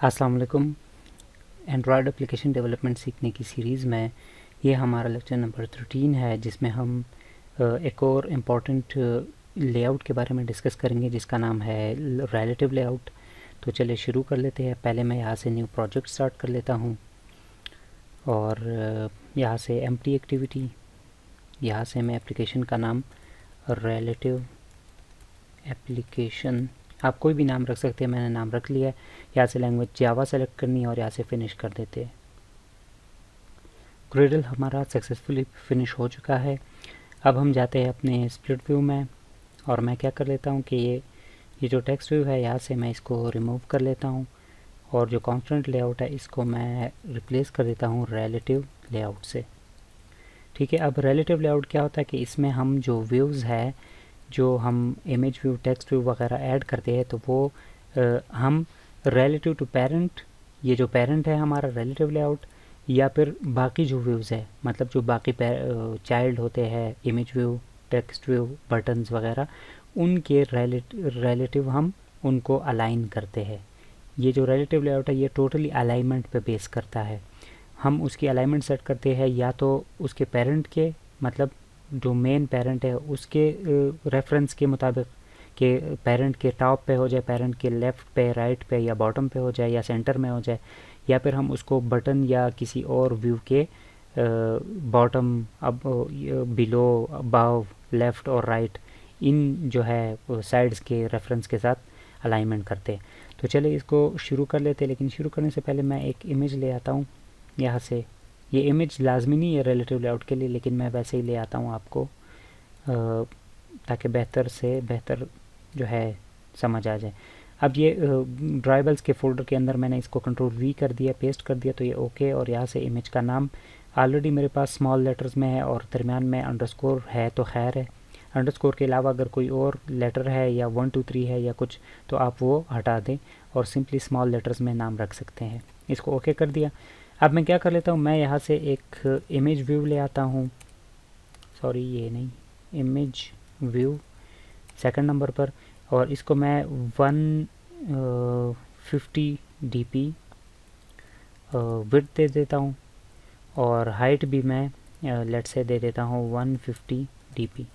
अस्सलाम वालेकुम। Android application development सीखने की सीरीज़ में ये हमारा लेक्चर नंबर 13 है, जिसमें हम एक और इम्पॉर्टेंट लेआउट के बारे में डिस्कस करेंगे जिसका नाम है रिलेटिव लेआउट। तो चलिए शुरू कर लेते हैं। पहले मैं यहाँ से न्यू प्रोजेक्ट स्टार्ट कर लेता हूँ और यहाँ से एम्प्टी एक्टिविटी, यहाँ से मैं एप्लीकेशन का नाम रिलेटिव एप्लीकेशन, आप कोई भी नाम रख सकते हैं, मैंने नाम रख लिया है। यहाँ से लैंग्वेज जावा सेलेक्ट करनी है और यहाँ से फिनिश कर देते हैं। ग्रेडल हमारा सक्सेसफुली फिनिश हो चुका है। अब हम जाते हैं अपने स्प्लिट व्यू में और मैं क्या कर लेता हूँ कि ये जो टेक्स्ट व्यू है यहाँ से मैं इसको रिमूव कर लेता हूँ और जो कॉन्स्टेंट लेआउट है इसको मैं रिप्लेस कर देता हूँ रिलेटिव लेआउट से। ठीक है, अब रिलेटिव लेआउट क्या होता है कि इसमें हम जो व्यूज़ है, जो हम इमेज व्यू, टेक्स्ट व्यू वगैरह ऐड करते हैं, तो वो हम रिलेटिव टू पेरेंट, ये जो पेरेंट है हमारा रिलेटिव लेआउट, या फिर बाकी जो व्यूज़ है, मतलब जो बाकी चाइल्ड होते हैं, image view, text view, buttons वगैरह, उनके रिलेटिव हम उनको अलाइन करते हैं। ये जो रिलेटिव लेआउट है ये टोटली अलाइनमेंट पे बेस करता है। हम उसकी अलाइनमेंट सेट करते हैं या तो उसके पेरेंट के, मतलब जो मेन पेरेंट है उसके रेफरेंस के मुताबिक, कि पेरेंट के टॉप पे हो जाए, पेरेंट के लेफ़्ट पे, राइट पे, या बॉटम पे हो जाए, या सेंटर में हो जाए, या फिर हम उसको बटन या किसी और व्यू के बॉटम, अब बिलो, अबव, लेफ़्ट और राइट, इन जो है साइड्स के रेफरेंस के साथ अलाइनमेंट करते हैं। तो चलिए इसको शुरू कर लेते हैं, लेकिन शुरू करने से पहले मैं एक इमेज ले आता हूँ यहाँ से। ये इमेज लाजमी नहीं है रिलेटिव लेआउट के लिए, लेकिन मैं वैसे ही ले आता हूँ आपको ताकि बेहतर से बेहतर जो है समझ आ जाए। अब ये ड्राइबल्स के फोल्डर के अंदर मैंने इसको कंट्रोल वी कर दिया, पेस्ट कर दिया, तो ये ओके। और यहाँ से इमेज का नाम ऑलरेडी मेरे पास स्मॉल लेटर्स में है और दरमियान में अंडरस्कोर है, तो खैर है। अंडरस्कोर के अलावा अगर कोई और लेटर है या 1 2 3 है या कुछ, तो आप वो हटा दें और सिंपली स्मॉल लेटर्स में नाम रख सकते हैं। इसको ओके कर दिया। अब मैं क्या कर लेता हूँ, मैं यहाँ से एक इमेज व्यू ले आता हूँ, सॉरी ये नहीं, इमेज व्यू सेकंड नंबर पर, और इसको मैं 150 dp विड्थ दे देता हूँ और हाइट भी मैं लेट से दे देता हूँ 150 dp।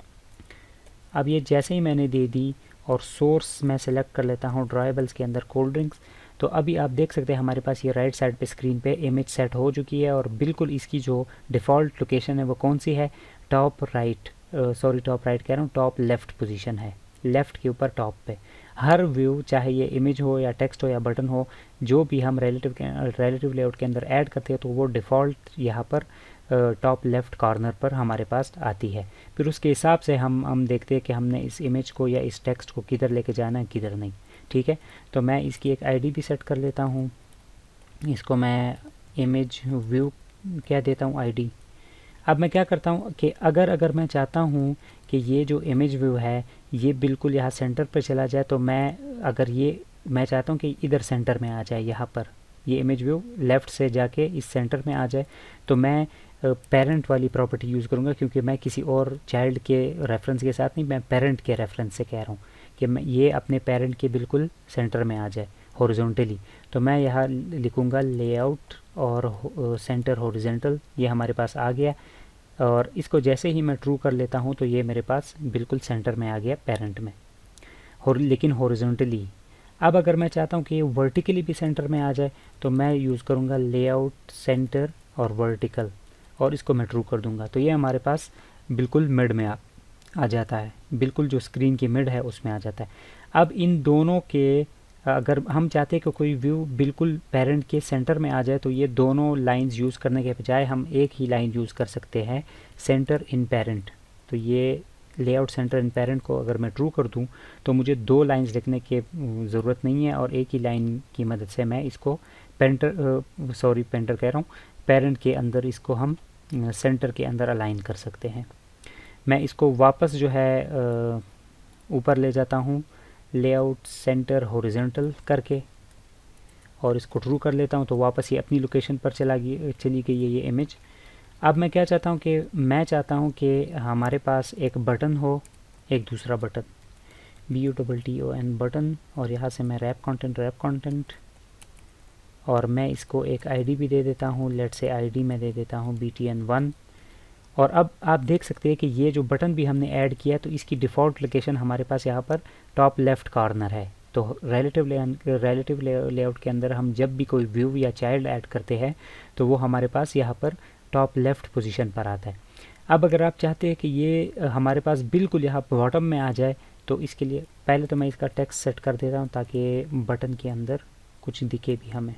अब ये जैसे ही मैंने दे दी और सोर्स मैं सेलेक्ट कर लेता हूँ ड्राइबल्स के अंदर कोल्ड ड्रिंक्स, तो अभी आप देख सकते हैं हमारे पास ये राइट साइड पे स्क्रीन पे इमेज सेट हो चुकी है और बिल्कुल इसकी जो डिफ़ॉल्ट लोकेशन है वो कौन सी है, top right, sorry top right कह रहा हूँ, टॉप लेफ़्ट पोजीशन है, लेफ़्ट के ऊपर टॉप पे। हर व्यू, चाहे ये इमेज हो या टेक्स्ट हो या बटन हो, जो भी हम रिलेटिव लेआउट के अंदर ऐड करते हैं, तो वो डिफ़ॉल्ट यहाँ पर टॉप लेफ़्ट कॉर्नर पर हमारे पास आती है। फिर उसके हिसाब से हम देखते हैं कि हमने इस इमेज को या इस टेक्स्ट को किधर लेके जाना है, किधर नहीं। ठीक है, तो मैं इसकी एक आईडी भी सेट कर लेता हूँ, इसको मैं इमेज व्यू कह देता हूँ आईडी। अब मैं क्या करता हूँ कि अगर मैं चाहता हूँ कि ये जो इमेज व्यू है ये बिल्कुल यहाँ सेंटर पर चला जाए, तो मैं चाहता हूँ कि इधर सेंटर में आ जाए, यहाँ पर ये इमेज व्यू लेफ़्ट से जाके इस सेंटर में आ जाए, तो मैं पेरेंट वाली प्रॉपर्टी यूज़ करूँगा, क्योंकि मैं किसी और चाइल्ड के रेफरेंस के साथ नहीं, मैं पेरेंट के रेफरेंस से कह रहा हूँ कि मैं ये अपने पेरेंट के बिल्कुल सेंटर में आ जाए हॉरिजॉन्टली। तो मैं यहाँ लिखूँगा लेआउट और सेंटर हॉरिजॉन्टल, ये हमारे पास आ गया। और इसको जैसे ही मैं ट्रू कर लेता हूँ तो ये मेरे पास बिल्कुल सेंटर में आ गया पेरेंट में, लेकिन हॉरिजॉन्टली। अब अगर मैं चाहता हूँ कि ये वर्टिकली भी सेंटर में आ जाए, तो मैं यूज़ करूँगा लेआउट सेंटर और वर्टिकल, और इसको मैं ट्रू कर दूँगा, तो ये हमारे पास बिल्कुल मिड में आ जाता है, बिल्कुल जो स्क्रीन की मिड है उसमें आ जाता है। अब इन दोनों के, अगर हम चाहते हैं कि कोई व्यू बिल्कुल पेरेंट के सेंटर में आ जाए, तो ये दोनों लाइंस यूज़ करने के बजाय हम एक ही लाइन यूज़ कर सकते हैं, सेंटर इन पेरेंट। तो ये लेआउट सेंटर इन पेरेंट को अगर मैं ट्रू कर दूं, तो मुझे 2 लाइंस लिखने की ज़रूरत नहीं है और एक ही लाइन की मदद से मैं इसको पेंटर कह रहा हूँ, पेरेंट के अंदर इसको हम सेंटर के अंदर अलाइन कर सकते हैं। मैं इसको वापस जो है ऊपर ले जाता हूँ लेआउट सेंटर हॉरिजॉन्टल करके, और इसको ट्रू कर लेता हूँ, तो वापस ये अपनी लोकेशन पर चली गई है ये इमेज। अब मैं क्या चाहता हूँ कि मैं चाहता हूँ कि हमारे पास एक बटन हो, एक दूसरा बटन, BUTTON बटन, और यहाँ से मैं रैप कंटेंट और मैं इसको एक आईडी भी दे देता हूँ। लेट से आईडी मैं दे देता हूँ btn1। और अब आप देख सकते हैं कि ये जो बटन भी हमने ऐड किया तो इसकी डिफ़ॉल्ट लोकेशन हमारे पास यहाँ पर टॉप लेफ़्ट कॉर्नर है। तो रिलेटिव लेआउट के अंदर हम जब भी कोई व्यू या चाइल्ड ऐड करते हैं तो वो हमारे पास यहाँ पर टॉप लेफ़्ट पोजीशन पर आता है। अब अगर आप चाहते हैं कि ये हमारे पास बिल्कुल यहाँ बॉटम में आ जाए तो इसके लिए पहले तो मैं इसका टेक्स्ट सेट कर देता हूँ ताकि बटन के अंदर कुछ दिखे भी हमें।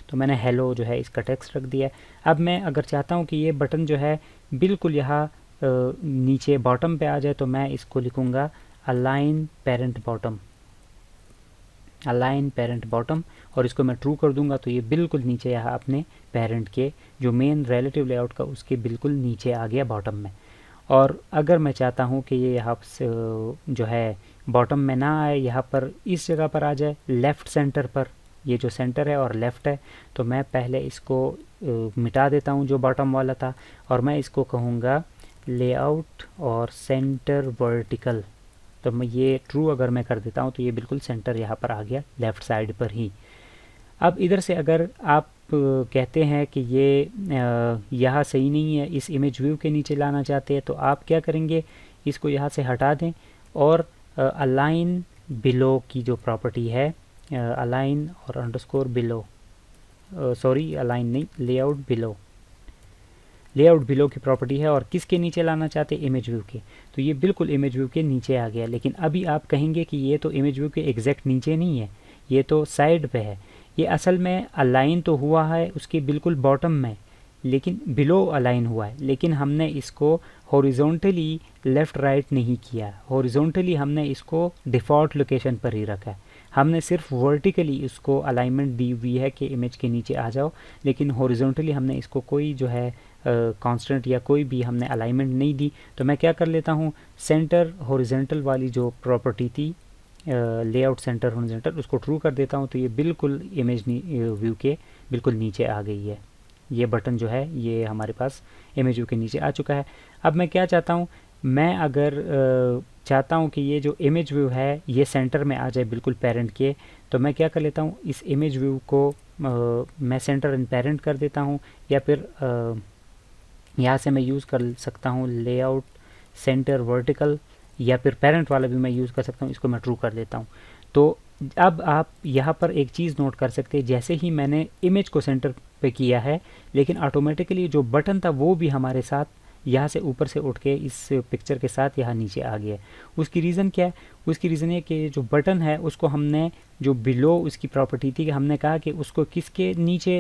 तो मैंने हेलो जो है इसका टेक्स्ट रख दिया है। अब मैं अगर चाहता हूँ कि ये बटन जो है बिल्कुल यहाँ नीचे बॉटम पे आ जाए तो मैं इसको लिखूँगा align parent bottom, align parent bottom, और इसको मैं ट्रू कर दूंगा तो ये बिल्कुल नीचे यहाँ अपने पेरेंट के जो मेन रिलेटिव लेआउट का उसके बिल्कुल नीचे आ गया बॉटम में। और अगर मैं चाहता हूँ कि ये यहाँ से जो है बॉटम में ना आए, यहाँ पर इस जगह पर आ जाए लेफ़्ट सेंटर पर, ये जो सेंटर है और लेफ़्ट है, तो मैं पहले इसको मिटा देता हूँ जो बॉटम वाला था और मैं इसको कहूँगा लेआउट और सेंटर वर्टिकल। तो मैं ये ट्रू अगर मैं कर देता हूँ तो ये बिल्कुल सेंटर यहाँ पर आ गया लेफ़्ट साइड पर ही। अब इधर से अगर आप कहते हैं कि ये यहाँ सही नहीं है, इस इमेज व्यू के नीचे लाना चाहते हैं, तो आप क्या करेंगे, इसको यहाँ से हटा दें और अलाइन बिलो की जो प्रॉपर्टी है, अलाइन और अंडरस्कोर बिलो, सॉरी अलाइन नहीं, लेआउट बिलो, लेआउट बिलो की प्रॉपर्टी है और किसके नीचे लाना चाहते हैं, इमेज व्यू के। तो ये बिल्कुल इमेज व्यू के नीचे आ गया। लेकिन अभी आप कहेंगे कि ये तो इमेज व्यू के एग्जैक्ट नीचे नहीं है, ये तो साइड पे है। ये असल में अलाइन तो हुआ है उसके बिल्कुल बॉटम में, लेकिन बिलो अलाइन हुआ है, लेकिन हमने इसको हॉरिजॉन्टली लेफ़्ट राइट नहीं किया। हॉरिजॉन्टली हमने इसको डिफ़ॉल्ट लोकेशन पर ही रखा है। हमने सिर्फ वर्टिकली इसको अलाइनमेंट दी हुई है कि इमेज के नीचे आ जाओ, लेकिन हॉरिजॉन्टली हमने इसको कोई जो है कांस्टेंट या कोई भी हमने अलाइनमेंट नहीं दी। तो मैं क्या कर लेता हूँ, सेंटर हॉरिजॉन्टल वाली जो प्रॉपर्टी थी लेआउट सेंटर हॉरिजॉन्टल, उसको ट्रू कर देता हूँ तो ये बिल्कुल इमेज व्यू के बिल्कुल नीचे आ गई है। ये बटन जो है ये हमारे पास इमेज व्यू के नीचे आ चुका है। अब मैं क्या चाहता हूँ, मैं अगर चाहता हूँ कि ये जो इमेज व्यू है ये सेंटर में आ जाए बिल्कुल पेरेंट के, तो मैं क्या कर लेता हूँ, इस इमेज व्यू को मैं सेंटर एंड पेरेंट कर देता हूँ, या फिर यहाँ से मैं यूज़ कर सकता हूँ लेआउट सेंटर वर्टिकल, या फिर पेरेंट वाला भी मैं यूज़ कर सकता हूँ। इसको मैं ट्रू कर देता हूँ। तो अब आप यहाँ पर एक चीज़ नोट कर सकते हैं, जैसे ही मैंने इमेज को सेंटर पे किया है, लेकिन ऑटोमेटिकली जो बटन था वो भी हमारे साथ यहाँ से ऊपर से उठ के इस पिक्चर के साथ यहाँ नीचे आ गया। उसकी रीज़न क्या है, उसकी रीज़न है कि जो बटन है उसको हमने जो बिलो उसकी प्रॉपर्टी थी कि हमने कहा कि उसको किसके नीचे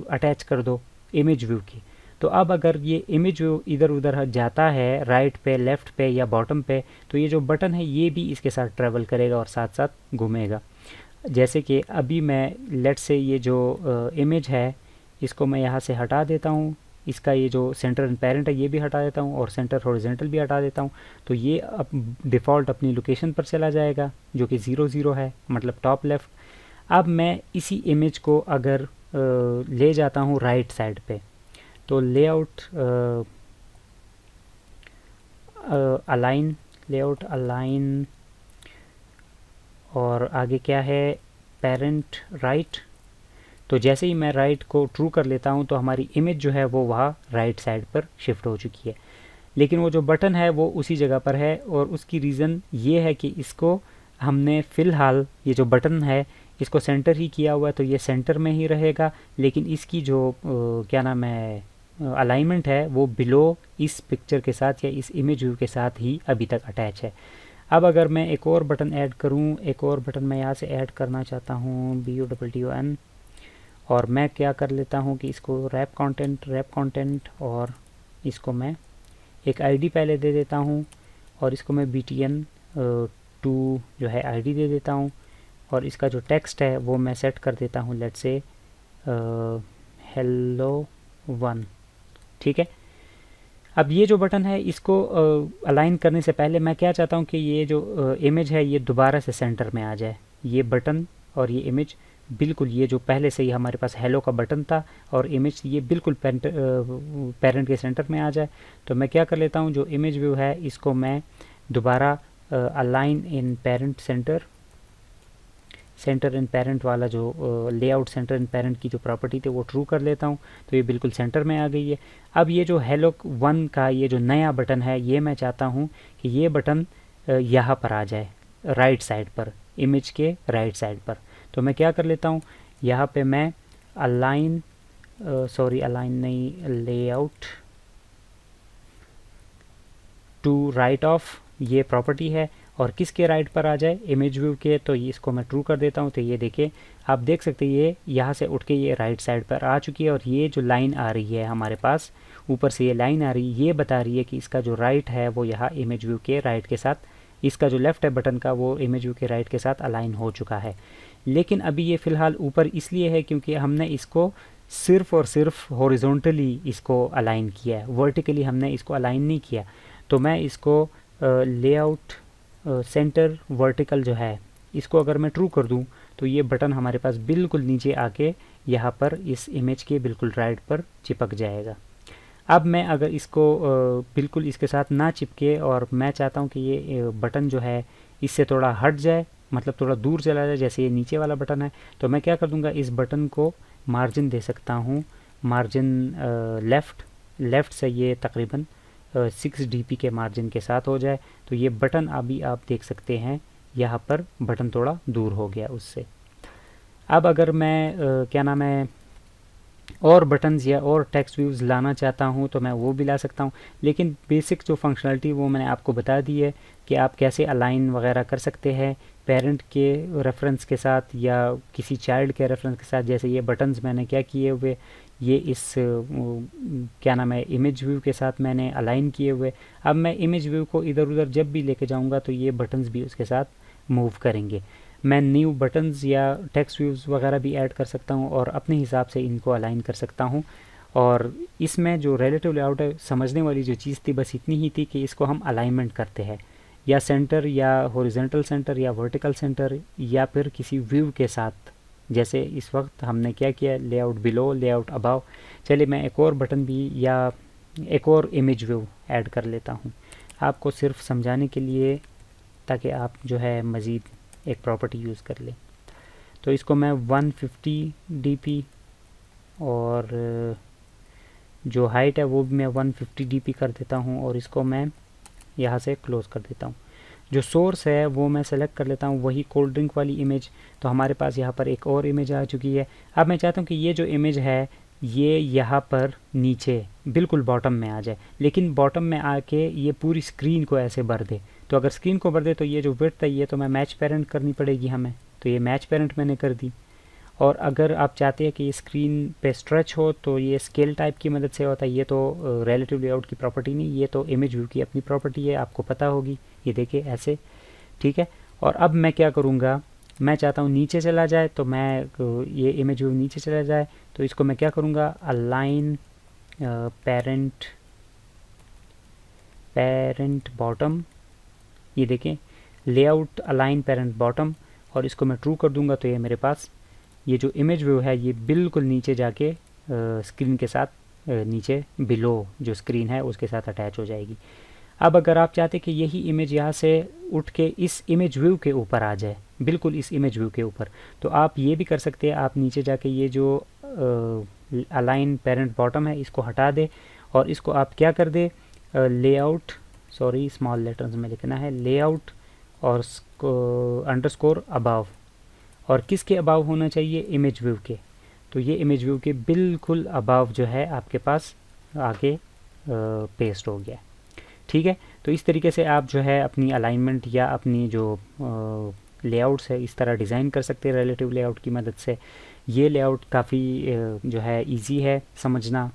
अटैच कर दो, इमेज व्यू की। तो अब अगर ये इमेज व्यू इधर उधर जाता है राइट पे, लेफ़्ट पे या बॉटम पे, तो ये जो बटन है ये भी इसके साथ ट्रैवल करेगा और साथ साथ घूमेगा। जैसे कि अभी मैं लेट से ये जो इमेज है इसको मैं यहाँ से हटा देता हूँ, इसका ये जो सेंटर एंड पेरेंट है ये भी हटा देता हूँ और सेंटर हॉरिजॉन्टल भी हटा देता हूँ, तो ये अब डिफ़ॉल्ट अपनी लोकेशन पर चला जाएगा जो कि 0 0 है, मतलब टॉप लेफ़्ट। अब मैं इसी इमेज को अगर ले जाता हूँ राइट साइड पे, तो लेआउट अलाइन, लेआउट अलाइन और आगे क्या है, पेरेंट राइट। तो जैसे ही मैं राइट को ट्रू कर लेता हूँ तो हमारी इमेज जो है वो वहाँ राइट साइड पर शिफ्ट हो चुकी है, लेकिन वो जो बटन है वो उसी जगह पर है। और उसकी रीज़न ये है कि इसको हमने फ़िलहाल ये जो बटन है इसको सेंटर ही किया हुआ है, तो ये सेंटर में ही रहेगा, लेकिन इसकी जो क्या नाम है अलाइनमेंट है वो बिलो इस पिक्चर के साथ या इस इमेज व्यू के साथ ही अभी तक अटैच है। अब अगर मैं एक और बटन ऐड करूं, एक और बटन मैं यहाँ से ऐड करना चाहता हूँ BUTTON, और मैं क्या कर लेता हूँ कि इसको रैप कंटेंट और इसको मैं एक आईडी पहले दे देता हूँ और इसको मैं BTN2 जो है आईडी दे देता हूँ और इसका जो टेक्स्ट है वो मैं सेट कर देता हूँ लेट्स से hello1। ठीक है। अब ये जो बटन है इसको अलाइन करने से पहले मैं क्या चाहता हूँ कि ये जो इमेज है ये दोबारा से सेंटर में आ जाए। ये बटन और ये इमेज बिल्कुल, ये जो पहले से ही हमारे पास हेलो का बटन था और इमेज, ये बिल्कुल पेरेंट के सेंटर में आ जाए। तो मैं क्या कर लेता हूँ, जो इमेज व्यू है इसको मैं दोबारा align in parent centre, centre and parent वाला जो लेआउट सेंटर एंड पेरेंट की जो प्रॉपर्टी थी वो ट्रू कर लेता हूँ, तो ये बिल्कुल सेंटर में आ गई है। अब ये जो हेलो 1 का ये जो नया बटन है, ये मैं चाहता हूँ कि ये बटन यहाँ पर आ जाए, राइट साइड पर, इमेज के राइट साइड पर। तो मैं क्या कर लेता हूँ, यहाँ पे मैं अलाइन अलाइन नहीं, लेआउट टू राइट ऑफ ये प्रॉपर्टी है, और किसके राइट पर आ जाए, इमेज व्यू के, तो ये इसको मैं ट्रू कर देता हूँ। तो ये देखिए, आप देख सकते हैं ये यहाँ से उठ के ये राइट साइड पर आ चुकी है, और ये जो लाइन आ रही है हमारे पास ऊपर से, ये लाइन आ रही है, ये बता रही है कि इसका जो राइट है वो यहाँ इमेज व्यू के राइट के साथ, इसका जो लेफ्ट है बटन का वो इमेज व्यू के राइट के साथ अलाइन हो चुका है। लेकिन अभी ये फ़िलहाल ऊपर इसलिए है क्योंकि हमने इसको सिर्फ और सिर्फ हॉरिजॉन्टली इसको अलाइन किया है, वर्टिकली हमने इसको अलाइन नहीं किया। तो मैं इसको लेआउट सेंटर वर्टिकल जो है, इसको अगर मैं ट्रू कर दूं तो ये बटन हमारे पास बिल्कुल नीचे आके यहाँ पर इस इमेज के बिल्कुल राइट पर चिपक जाएगा। अब मैं अगर इसको बिल्कुल इसके साथ ना चिपके और मैं चाहता हूँ कि ये बटन जो है इससे थोड़ा हट जाए, मतलब थोड़ा दूर चला जाए, जैसे ये नीचे वाला बटन है, तो मैं क्या कर दूँगा, इस बटन को मार्जिन दे सकता हूँ, मार्जिन लेफ़्ट से ये तकरीबन 6 dp के मार्जिन के साथ हो जाए। तो ये बटन अभी आप देख सकते हैं यहाँ पर बटन थोड़ा दूर हो गया उससे। अब अगर मैं क्या नाम है और बटन्स या और टेक्स्ट व्यूज़ लाना चाहता हूँ तो मैं वो भी ला सकता हूँ, लेकिन बेसिक जो फंक्शनलिटी वो मैंने आपको बता दी है कि आप कैसे अलाइन वगैरह कर सकते हैं पेरेंट के रेफरेंस के साथ या किसी चाइल्ड के रेफरेंस के साथ। जैसे ये बटन्स मैंने क्या किए हुए, ये इस क्या नाम है इमेज व्यू के साथ मैंने अलाइन किए हुए। अब मैं इमेज व्यू को इधर उधर जब भी लेके जाऊंगा तो ये बटन्स भी उसके साथ मूव करेंगे। मैं न्यू बटन्स या टेक्स्ट व्यूज़ वगैरह भी ऐड कर सकता हूँ और अपने हिसाब से इनको अलाइन कर सकता हूँ। और इसमें जो रिलेटिव लेआउट है, समझने वाली जो चीज़ थी बस इतनी ही थी कि इसको हम अलाइनमेंट करते हैं, या सेंटर या हॉरिजॉन्टल सेंटर या वर्टिकल सेंटर या फिर किसी व्यू के साथ। जैसे इस वक्त हमने क्या किया, लेआउट बिलो, लेआउट अबाव। चलिए मैं एक और बटन भी या एक और इमेज व्यू ऐड कर लेता हूँ आपको सिर्फ समझाने के लिए, ताकि आप जो है मज़ीद एक प्रॉपर्टी यूज़ कर लें। तो इसको मैं 150 dp और जो हाइट है वो भी मैं 150 dp कर देता हूँ, और इसको मैं यहाँ से क्लोज़ कर देता हूँ। जो सोर्स है वो मैं सेलेक्ट कर लेता हूँ, वही कोल्ड ड्रिंक वाली इमेज। तो हमारे पास यहाँ पर एक और इमेज आ चुकी है। अब मैं चाहता हूँ कि ये जो इमेज है ये यहाँ पर नीचे बिल्कुल बॉटम में आ जाए, लेकिन बॉटम में आके ये पूरी स्क्रीन को ऐसे भर दे। तो अगर स्क्रीन को भर दे तो ये जो विड्थ है ये तो मैं मैच पेरेंट करनी पड़ेगी हमें, तो ये मैच पेरेंट मैंने कर दी। और अगर आप चाहते हैं कि ये स्क्रीन पे स्ट्रेच हो तो ये स्केल टाइप की मदद से होता है। ये तो रिलेटिव लेआउट की प्रॉपर्टी नहीं, ये तो इमेज व्यू की अपनी प्रॉपर्टी है, आपको पता होगी। ये देखिए ऐसे, ठीक है। और अब मैं क्या करूँगा, मैं चाहता हूँ नीचे चला जाए, तो मैं ये इमेज व्यू नीचे चला जाए, तो इसको मैं क्या करूँगा, अलाइन पेरेंट बॉटम। ये देखें, लेआउट अलाइन पेरेंट बॉटम, और इसको मैं ट्रू कर दूंगा तो ये मेरे पास ये जो इमेज व्यू है ये बिल्कुल नीचे जाके स्क्रीन के साथ नीचे बिलो जो स्क्रीन है उसके साथ अटैच हो जाएगी। अब अगर आप चाहते कि यही इमेज यहाँ से उठ के इस इमेज व्यू के ऊपर आ जाए, बिल्कुल इस इमेज व्यू के ऊपर, तो आप ये भी कर सकते हैं। आप नीचे जाके ये जो अलाइन पेरेंट बॉटम है इसको हटा दे, और इसको आप क्या कर दे, लेआउट, सॉरी स्मॉल लेटर्स में लिखना है, लेआउट और अंडरस्कोर अबाव। और किसके अबाव होना चाहिए, इमेज व्यू के। तो ये इमेज व्यू के बिल्कुल अबाव जो है आपके पास आगे पेस्ट हो गया, ठीक है। तो इस तरीके से आप जो है अपनी अलाइनमेंट या अपनी जो लेआउट्स है इस तरह डिज़ाइन कर सकते हैं रिलेटिव लेआउट की मदद से। ये लेआउट काफ़ी जो है इजी है समझना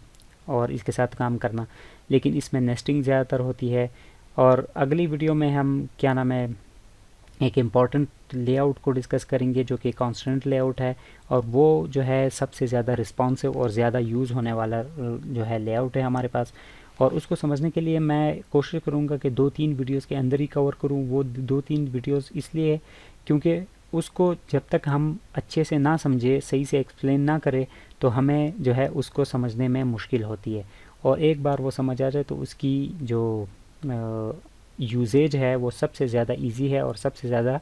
और इसके साथ काम करना, लेकिन इसमें नेस्टिंग ज़्यादातर होती है। और अगली वीडियो में हम क्या नाम है एक इम्पॉर्टेंट लेआउट को डिस्कस करेंगे जो कि कॉन्स्टेंट लेआउट है, और वो जो है सबसे ज़्यादा रिस्पॉन्सिव और ज़्यादा यूज़ होने वाला जो है लेआउट है हमारे पास। और उसको समझने के लिए मैं कोशिश करूँगा कि 2-3 वीडियोस के अंदर ही कवर करूँ। वो 2-3 वीडियोस इसलिए क्योंकि उसको जब तक हम अच्छे से ना समझे, सही से एक्सप्लेन ना करें, तो हमें जो है उसको समझने में मुश्किल होती है। और एक बार वो समझ आ जाए तो उसकी जो यूजेज है वो सबसे ज़्यादा इजी है और सबसे ज़्यादा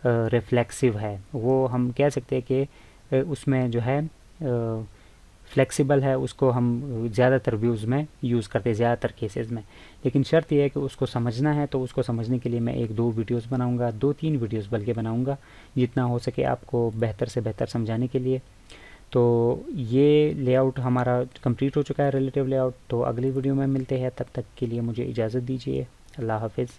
रिफ्लेक्सिव है, वो हम कह सकते हैं कि उसमें जो है फ्लेक्सिबल है, उसको हम ज़्यादातर व्यूज़ में यूज़ करते हैं, ज़्यादातर केसेस में। लेकिन शर्त यह है कि उसको समझना है, तो उसको समझने के लिए मैं 1-2 वीडियोस बनाऊंगा, 2-3 वीडियोस बल्कि बनाऊंगा, जितना हो सके आपको बेहतर से बेहतर समझाने के लिए। तो ये लेआउट हमारा कंप्लीट हो चुका है, रिलेटिव लेआउट। तो अगली वीडियो में मिलते हैं, तब तक के लिए मुझे इजाज़त दीजिए। अल्लाह हाफिज़।